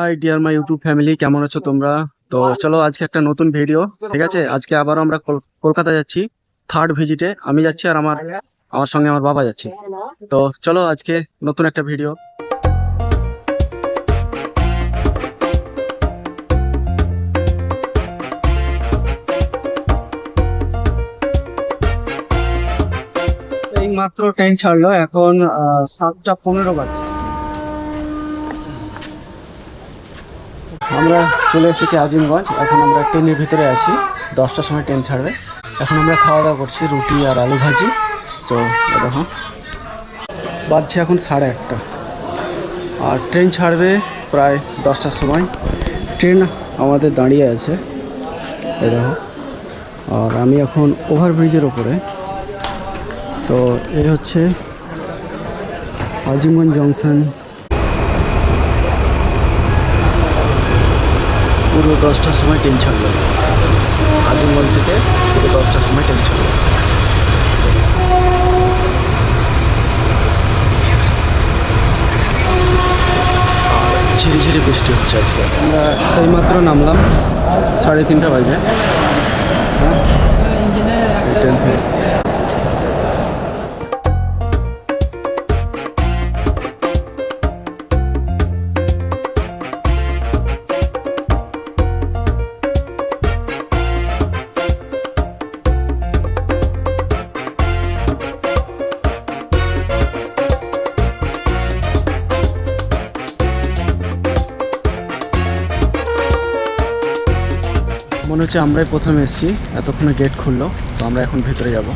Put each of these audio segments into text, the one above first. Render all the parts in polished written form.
High dear my YouTube family, কেমন আছো তোমরা? তো চলো আজকে একটা নতুন ভিডিও। ঠিক আছে, আজকে আবারও আমরা কলকাতা যাচ্ছি থার্ড ভিজিটে। আমি যাচ্ছি আর আমার আমার সঙ্গে আমার বাবা যাচ্ছে। তো চলো আজকে নতুন একটা ভিডিও। এই মাত্র ট্রেন ছাড়লো, এখন 7টা 15 বাজে। আমরা চলে এসেছি আজিমগঞ্জ। এখন আমরা ট্রেনের ভিতরে আছি, 10টার সময় ট্রেন ছাড়বে। এখন আমরা খাওয়া দাওয়া করছি রুটি আর আলু ভাজি। তো দেখো বাজছে এখন 1:30, আর ট্রেন ছাড়বে প্রায় 10টার সময়। ট্রেন আমাদের দাঁড়িয়ে আছে, এই দেখো। আর আমি এখন ওভারব্রিজের ওপরে। তো এই হচ্ছে আজিমগঞ্জ জংশন। পুরো 10টার সময় ট্রেন ছাড়লো, আজিমগঞ্জ থেকে পুরো 10টার সময় ট্রেন ছাড়লো। ঝিরি ঝিরি বৃষ্টি হচ্ছে আজকে। আমরা এইমাত্র নামলাম, 3:30 বাজে। ট্রেন থেকে মনে হচ্ছে আমরাই প্রথমে এসেছি, এতক্ষণে গেট খুললো। তো আমরা এখন ভেতরে যাব।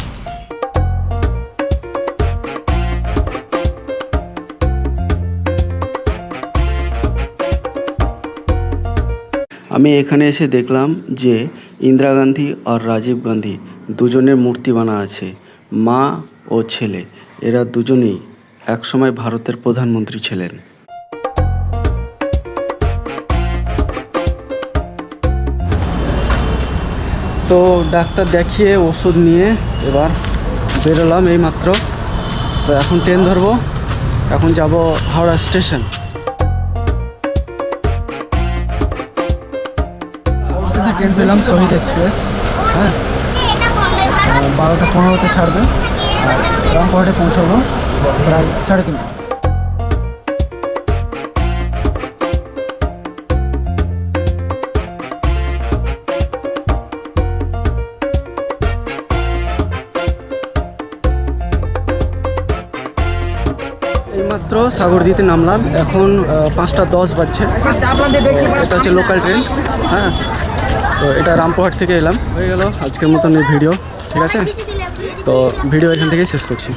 আমি এখানে এসে দেখলাম যে ইন্দিরা গান্ধী আর রাজীব গান্ধী দুজনের মূর্তি বানা আছে, মা ও ছেলে। এরা দুজনেই একসময় ভারতের প্রধানমন্ত্রী ছিলেন। তো ডাক্তার দেখিয়ে ওষুধ নিয়ে এবার বেরোলাম এই মাত্র। তো এখন ট্রেন ধরবো, এখন যাব হাওড়া স্টেশন। ট্রেন পেলাম শহীদ এক্সপ্রেস। হ্যাঁ, 12টা 15-তে ছাড়বে, আর রামপুরহাটে পৌঁছাবো প্রায় 3:30। এইমাত্র সাগরদীতে নামলাম, এখন 5টা 10 বাজছে। এটা হচ্ছে লোকাল ট্রেন। হ্যাঁ, তো এটা রামপুরহাট থেকে এলাম। হয়ে গেল আজকের মতন এই ভিডিও। ঠিক আছে, তো ভিডিও এখান থেকেই শেষ করছি।